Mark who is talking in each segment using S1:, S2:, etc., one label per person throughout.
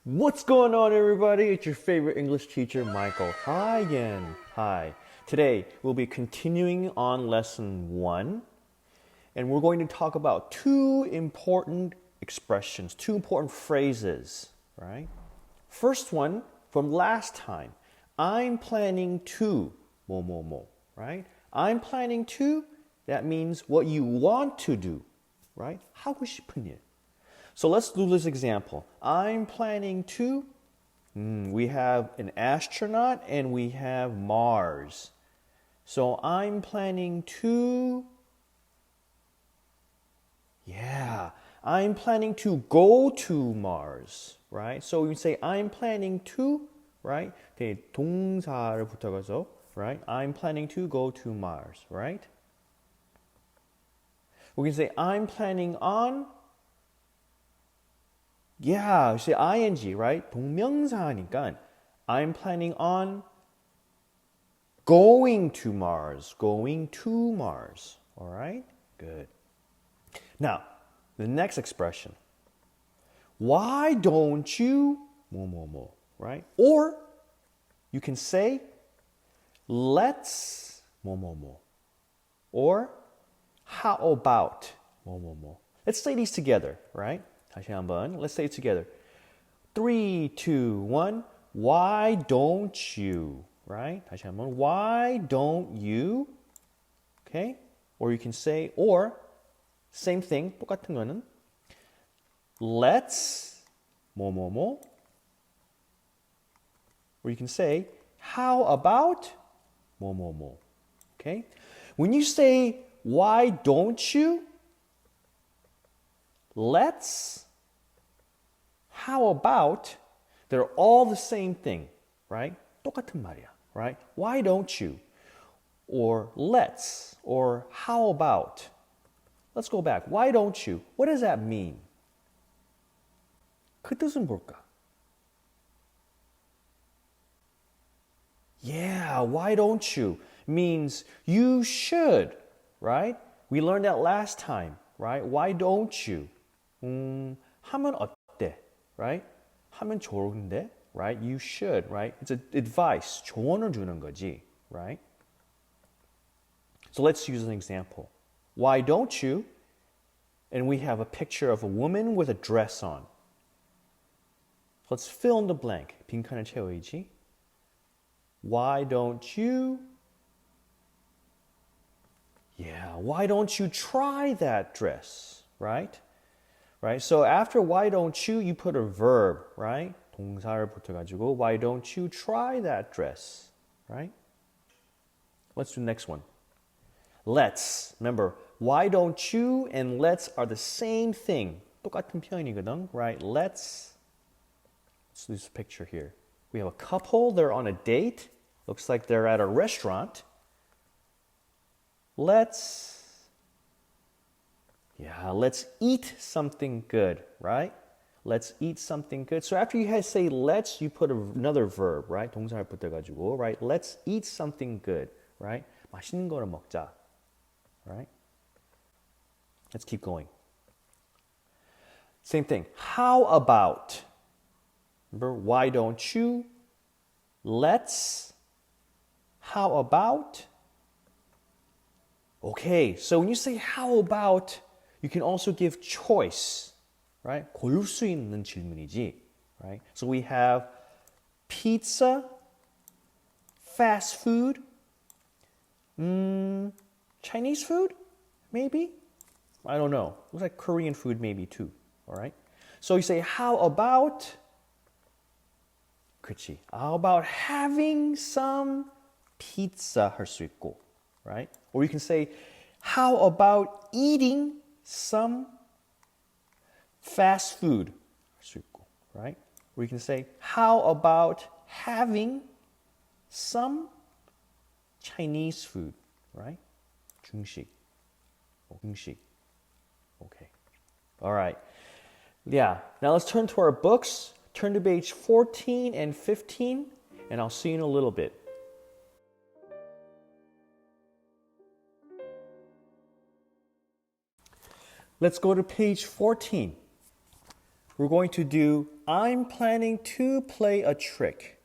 S1: What's going on, everybody? It's your favorite English teacher, Michael. Hi again. Hi. Today, we'll be continuing on lesson 1, and we're going to talk about two important expressions, two important phrases, right? First one from last time. I'm planning to, 뭐, right? I'm planning to, that means what you want to do, right? 하고 싶은 일. So let's do this example. I'm planning to, we have an astronaut and we have Mars. So I'm planning to, I'm planning to go to Mars, right? So you say I'm planning to, right? 동사를 붙여가서, right? I'm planning to go to Mars, right? We can say I'm planning on, you say ing, right? 동명사니까 I'm planning on going to Mars, all right? Good. Now, the next expression. Why don't you, right? Or you can say, let's, or how about, Let's say these together, right? 다시 한번. Let's say it together. 3, 2, 1. Why don't you, right? 다시 한번. Why don't you? Okay? Or you can say, or same thing, 똑같은 거는 let's Or you can say, how about Okay? When you say, why don't you? Let's, how about, they're all the same thing, right? 똑같은 말이야, right? Why don't you? Or let's, or how about? Let's go back. Why don't you? What does that mean? 그 뜻은 뭘까? Yeah, why don't you? Means you should, right? We learned that last time, right? Why don't you? 하면 어때? Right? 하면 좋은데? Right? You should, right? It's an advice. 조언을 주는 거지, right? So let's use an example. Why don't you? And we have a picture of a woman with a dress on. Let's fill in the blank. 빈칸을 채워야지. Why don't you? Yeah, why don't you try that dress, right? Right? So after why don't you, you put a verb, right? 동사를 붙여가지고 why don't you try that dress, right? Let's do the next one. Let's. Remember, why don't you and let's are the same thing. 똑같은 표현이거든, right? Let's do this picture here. We have a couple, they're on a date. Looks like they're at a restaurant. Let's eat something good, right? Let's eat something good. So after you say let's, you put another verb, right? 동사를 붙여가지고, right? Let's eat something good, right? 맛있는 거를 먹자, right? Let's keep going. Same thing. How about? Remember, why don't you? Let's. How about? Okay, so when you say how about, you can also give choice, right? 고를 수 있는 질문이지, right? So we have pizza, fast food, Chinese food, maybe? I don't know. Looks like Korean food maybe too, all right? So you say, how about, 그치? How about having some pizza 할 수 있고, right? Or you can say, how about eating some fast food, right? Or you can say, how about having some Chinese food, right? 중식. Okay. All right. Yeah. Now let's turn to our books. Turn to page 14 and 15, and I'll see you in a little bit. Let's go to page 14. We're going to do I'm planning to play a trick.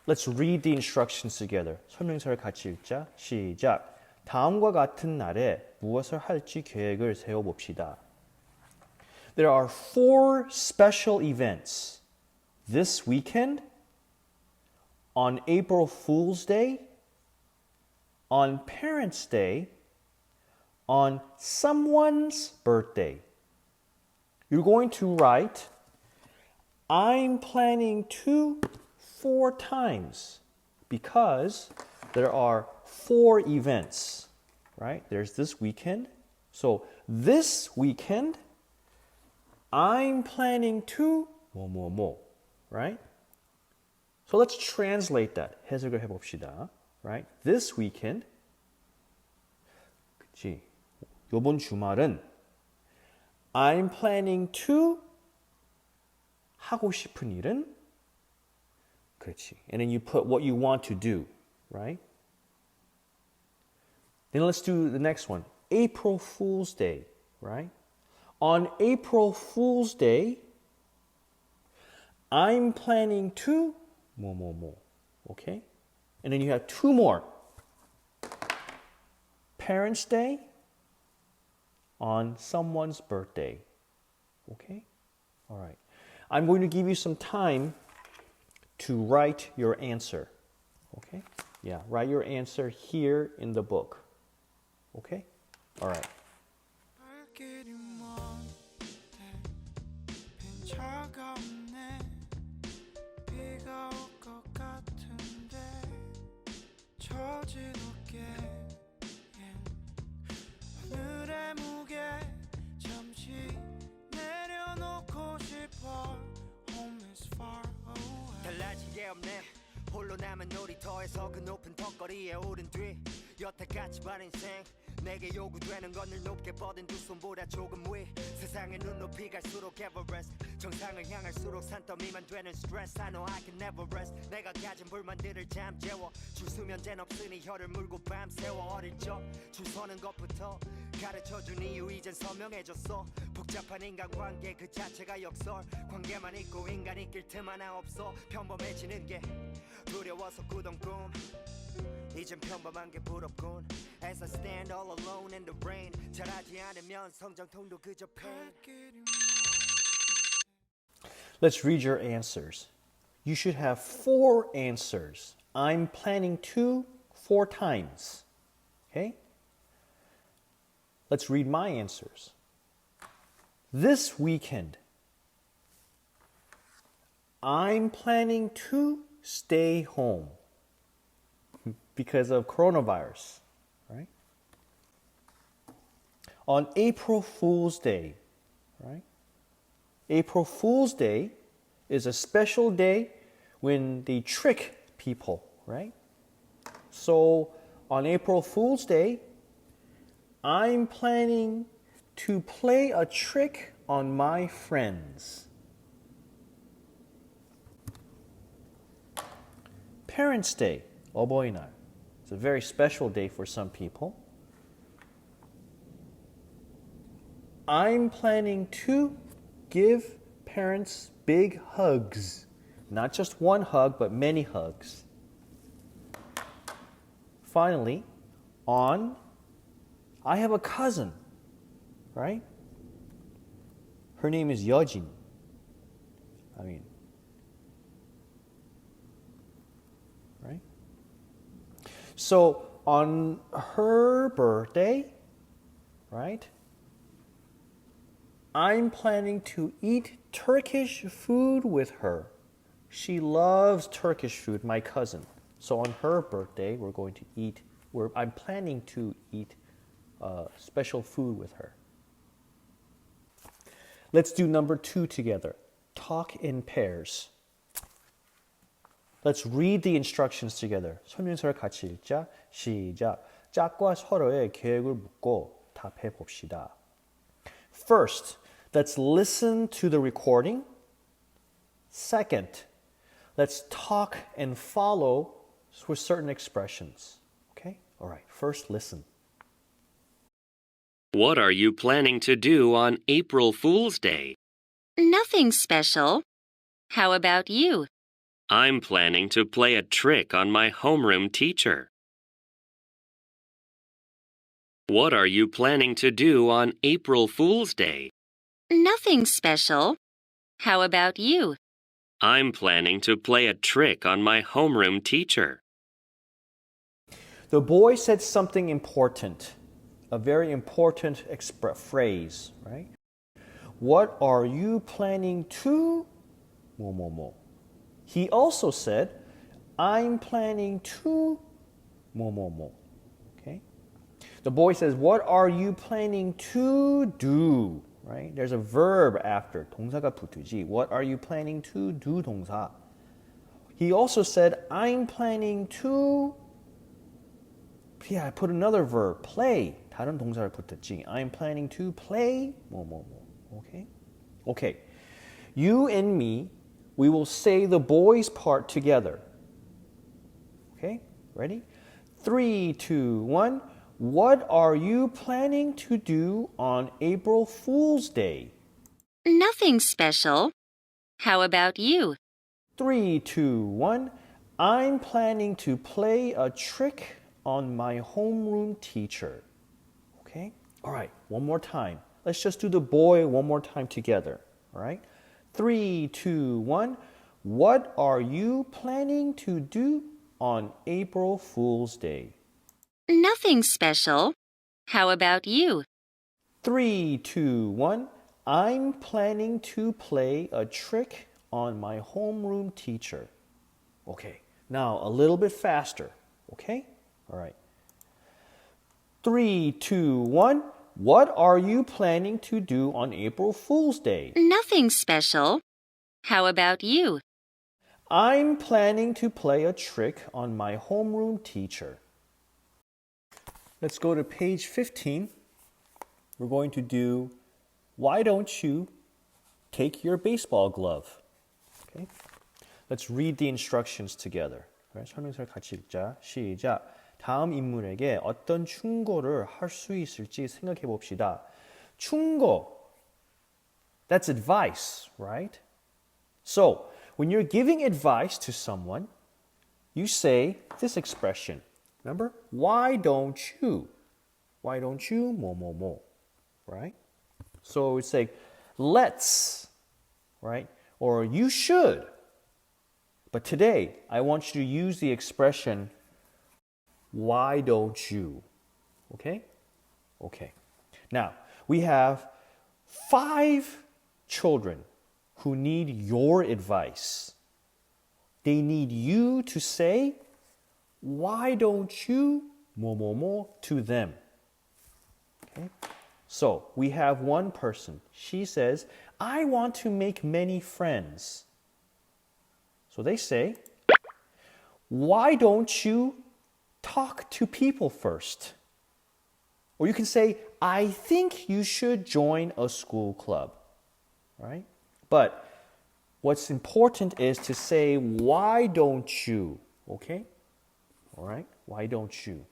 S1: Let's read the instructions together. 설명서를 같이 읽자. 시작. 다음과 같은 날에 무엇을 할지 계획을 세워봅시다. There are 4 special events. This weekend, on April Fool's Day, on Parents' Day, on someone's birthday. You're going to write, I'm planning to 4 times because there are 4 events, right? There's this weekend. So this weekend, I'm planning to 뭐뭐뭐, right? So let's translate that. 해석을 해봅시다, right? This weekend, 그치? 요번 주말은 I'm planning to 하고 싶은 일은 그렇지. And then you put what you want to do, right? Then let's do the next one. April Fool's Day, right? On April Fool's Day, I'm planning to 뭐뭐뭐. Okay? And then you have 2 more. Parents' Day, on someone's birthday. Okay? All right. I'm going to give you some time to write your answer. Okay? Yeah, write your answer here in the book. Okay? All right.
S2: 달라진 게 없네 홀로 남은 놀이터에서 그 높은 턱걸이에 오른 뒤 여태까지 반 인생 내게 요구되는 건 늘 높게 뻗은 두 손보다 조금 위 세상의 눈높이 갈수록 에버레스트 정상을 향할수록 산더미만 되는 스트레스 I know I can never rest 내가 가진 불만들을 잠재워 줄 수면제는 없으니 혀를 물고 밤새워 어릴 적 줄 서는 것부터 가르쳐준 이유 이젠 선명해졌어 복잡한 인간관계 그 자체가 역설 관계만 있고 인간 이길 틈 하나 없어 평범해지는 게 두려워서 꾸던 꿈 이젠 평범한 게 부럽군 As I stand all alone in the rain 잘하지 않으면 성장통도 그저 pain
S1: Let's read your answers. You should have 4 answers. I'm planning to 4 times. Okay? Let's read my answers. This weekend, I'm planning to stay home because of coronavirus, right? On April Fool's Day, right? April Fool's Day is a special day when they trick people, right? So on April Fool's Day, I'm planning to play a trick on my friends. Parents' Day, 어버이날. It's a very special day for some people. I'm planning to give parents big hugs. Not just one hug, but many hugs. Finally, I have a cousin, right? Her name is Yeojin. Right? So on her birthday, right? I'm planning to eat Turkish food with her. She loves Turkish food, my cousin. So on her birthday, I'm planning to eat special food with her. Let's do number 2 together. Talk in pairs. Let's read the instructions together. 설명서를 같이 읽자. 시작. 짝과 서로의 계획을 묻고 답해 봅시다. First, let's listen to the recording. Second, let's talk and follow with certain expressions. Okay? All right. First, listen.
S3: What are you planning to do on April Fool's Day? Nothing special. How about you?
S4: I'm planning to play a trick on my homeroom teacher. What are you planning to do on April Fool's Day?
S3: Nothing special. How about you?
S4: I'm planning to play a trick on my homeroom teacher.
S1: The boy said something important, a very important phrase, right? What are you planning to? 뭐뭐뭐. He also said, I'm planning to 뭐뭐뭐. Okay? The boy says, what are you planning to do? Right? There's a verb after. 동사가 붙으지. What are you planning to do? 동사. He also said, I'm planning to. Yeah, I put another verb. Play. 다른 동사를 붙였지. I'm planning to play. 뭐뭐뭐. Okay? Okay. You and me, we will say the boy's part together. Okay? Ready? 3, 2, 1. What are you planning to do on April Fool's Day?
S3: Nothing special. How about you?
S1: 3, 2, 1. I'm planning to play a trick on my homeroom teacher. Okay? All right, one more time. Let's just do the boy one more time together. All right? 3, 2, 1. What are you planning to do on April Fool's Day?
S3: Nothing special. How about you?
S1: 3, 2, 1. I'm planning to play a trick on my homeroom teacher. Okay, now a little bit faster. Okay? All right. 3, 2, 1. What are you planning to do on April Fool's Day?
S3: Nothing special. How about you?
S1: I'm planning to play a trick on my homeroom teacher. Let's go to page 15. We're going to do, why don't you take your baseball glove? Okay. Let's read the instructions together. 설명서를 같이 읽자. 시작. 다음 인물에게 어떤 충고를 할 수 있을지 생각해 봅시다. 충고. That's advice, right? So, when you're giving advice to someone, you say this expression. Remember? Why don't you? Why don't you? 뭐뭐뭐. Right? So it's like, let's, right? Or you should. But today, I want you to use the expression, why don't you? Okay? Okay. Now, we have 5 children who need your advice. They need you to say, why don't you 뭐뭐뭐 to them? Okay? So, we have one person. She says, I want to make many friends. So they say, why don't you talk to people first? Or you can say, I think you should join a school club. Right? But what's important is to say, why don't you? Okay? All right? Why don't you?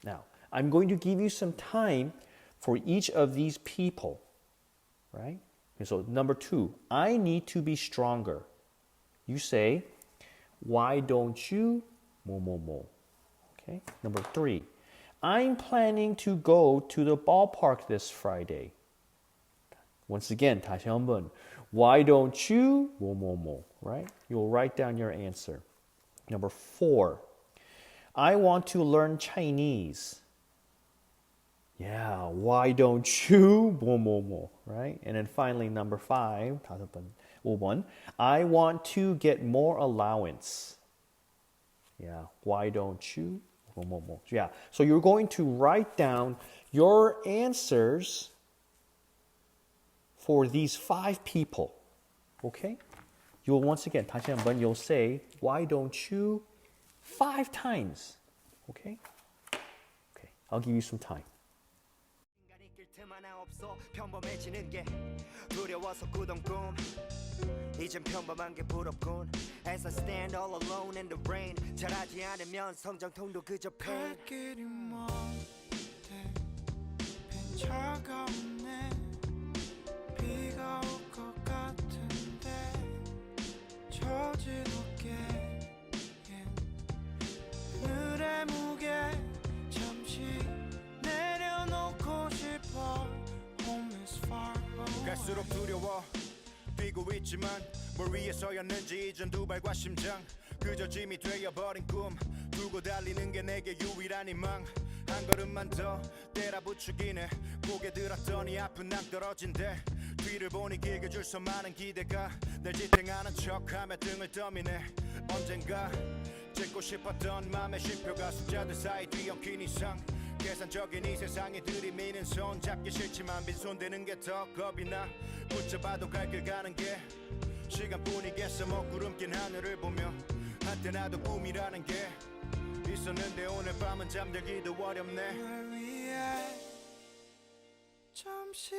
S1: Now, I'm going to give you some time for each of these people. Right? Okay, so number 2, I need to be stronger. You say, why don't you? 뭐뭐뭐. Okay? Number 3, I'm planning to go to the ballpark this Friday. Once again, 다시 한번. Why don't you? 뭐뭐뭐. Right? You'll write down your answer. Number 4, I want to learn Chinese. Yeah, why don't you? 뭐뭐뭐. Right? And then finally, number 5, 5번. I want to get more allowance. Yeah, why don't you? 뭐뭐뭐. Yeah, so you're going to write down your answers for these 5 people. Okay? You'll once again, 다시 한번, you'll say, why don't you? 5 times. Okay? Okay, I'll give you some time.
S2: 평범해지는 게 두려워서 꾸던 꿈 이젠 평범한 게 부럽군 As I stand all alone in the rain 잘하지 않으면 성장통도 그저 pain
S5: 길이 먼데 빈 차가운 내 비가 올 것 같아
S2: 갈수록 두려워 뛰고 있지만 뭘 위해서였는지 이젠 두 발과 심장 그저 짐이 되어버린 꿈 두고 달리는 게 내게 유일한 희망 한 걸음만 더 때라 부추기네 고개 들었더니 앞은 낭떨어진대 뒤를 보니 길게 줄 서 많은 기대가 날 지탱하는 척하며 등을 떠미네 언젠가 찍고 싶었던 맘의 쉼표가 숫자들 사이 뒤엉킨 이상 계산적인 이 세상에 들이미는 손 잡기 싫지만 빈손 대는 게 더 겁이 나 붙잡아도 갈 길 가는 게 시간뿐이겠어 먹구름 낀 하늘을 보며 한때 나도 꿈이라는 게 있었는데 오늘 밤은 잠들기도 어렵네
S5: 널 위해 잠시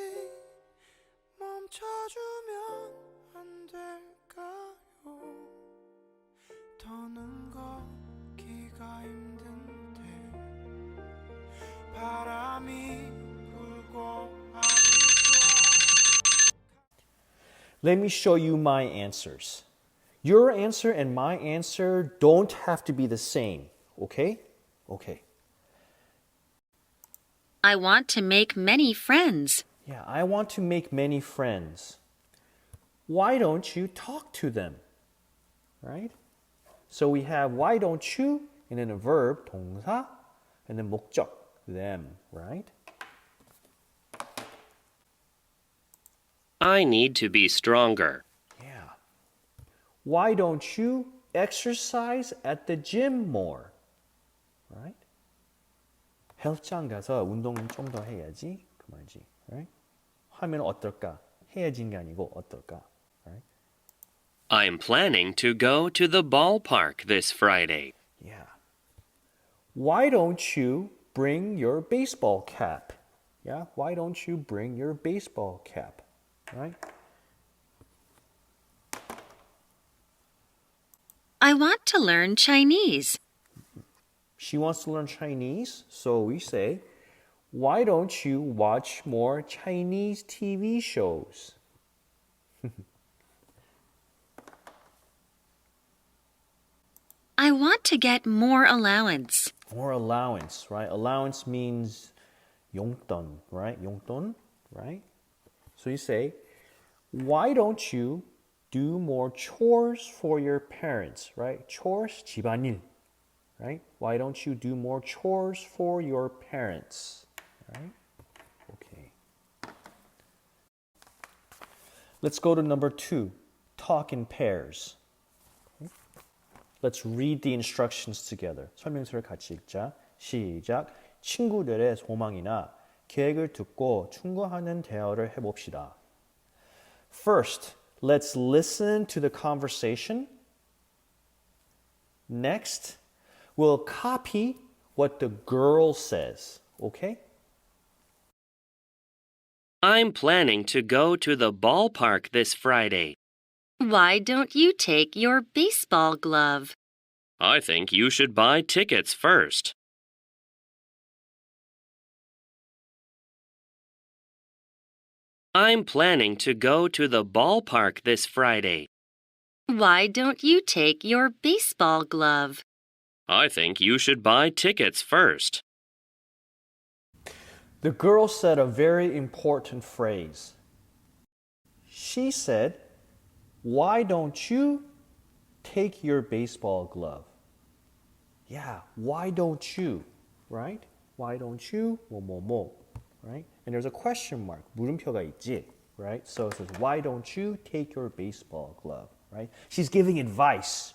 S5: 멈춰주면 안 될까요 더는 걷기가 힘든데 바람이 불고
S1: Let me show you my answers. Your answer and my answer don't have to be the same, okay? Okay.
S3: I want to make many friends.
S1: Yeah, I want to make many friends. Why don't you talk to them? Right? So we have why don't you and then a verb, 동사, and then 목적, them, right?
S4: I need to be stronger.
S1: Yeah. Why don't you exercise at the gym more? Right? 헬스장 가서 운동 좀 더 해야지. 그 말이지. Right? 하면 어떨까? 해야지는 게 아니고 어떨까? Right?
S4: I'm planning to go to the ballpark this Friday.
S1: Yeah. Why don't you bring your baseball cap? Yeah. Why don't you bring your baseball cap? Right?
S3: I want to learn Chinese.
S1: She wants to learn Chinese, so we say, why don't you watch more Chinese TV shows?
S3: I want to get more allowance.
S1: More allowance, right? Allowance means 용돈, right? 용돈, right? So you say, why don't you do more chores for your parents, right? Chores, 집안일, right? Why don't you do more chores for your parents, right? Okay. Let's go to number 2, talk in pairs. Let's read the instructions together. 설명서를 같이 읽자. 시작. 친구들의 소망이나 계획을 듣고 충고하는 대화를 해봅시다. First, let's listen to the conversation. Next, we'll copy what the girl says. Okay?
S4: I'm planning to go to the ballpark this Friday.
S3: Why don't you take your baseball glove?
S4: I think you should buy tickets first. I'm planning to go to the ballpark this Friday.
S3: Why don't you take your baseball glove?
S4: I think you should buy tickets first.
S1: The girl said a very important phrase. She said, why don't you take your baseball glove? Yeah, why don't you, right? Why don't you, 뭐뭐뭐, right? And there's a question mark, 물음표가 있지, right? So it says, why don't you take your baseball glove, right? She's giving advice.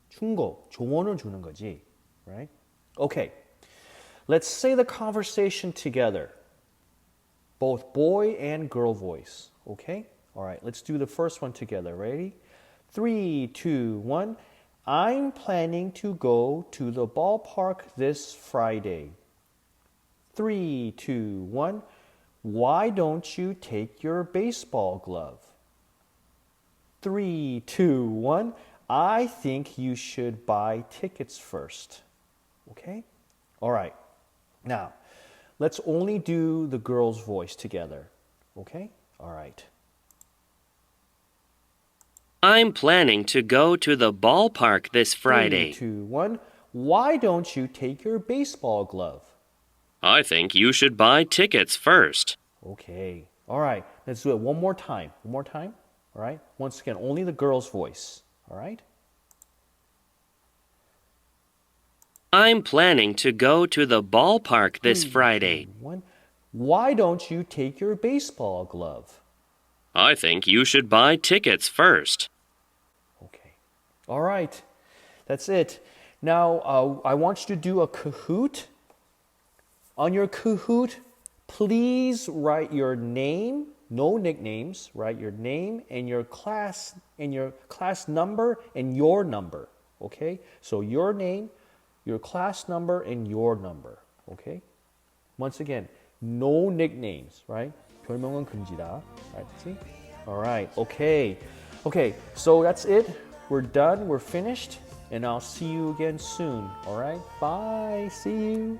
S1: 충고, 조언을 주는 거지, right? Okay, let's say the conversation together. Both boy and girl voice, okay? All right, let's do the first one together. Ready? 3, 2, 1. I'm planning to go to the ballpark this Friday. 3, 2, 1. Why don't you take your baseball glove? 3, 2, 1. I think you should buy tickets first. Okay? All right. Now, let's only do the girl's voice together. Okay? All right.
S4: I'm planning to go to the ballpark this Friday.
S1: 3, 2, 1. Why don't you take your baseball glove?
S4: I think you should buy tickets first.
S1: Okay. All right. Let's do it one more time. One more time. All right? Once again, only the girl's voice. All right?
S4: I'm planning to go to the ballpark this Friday.
S1: One. Why don't you take your baseball glove?
S4: I think you should buy tickets first.
S1: Okay. All right. That's it. Now, I want you to do a Kahoot. On your Kahoot, please write your name, no nicknames, write your name and your class number and your number. Okay? So your name, your class number, and your number. Okay? Once again, no nicknames, right? 별명은 금지다. Right? See? All right. Okay. Okay. So that's it. We're done. We're finished. And I'll see you again soon. All right? Bye. See you.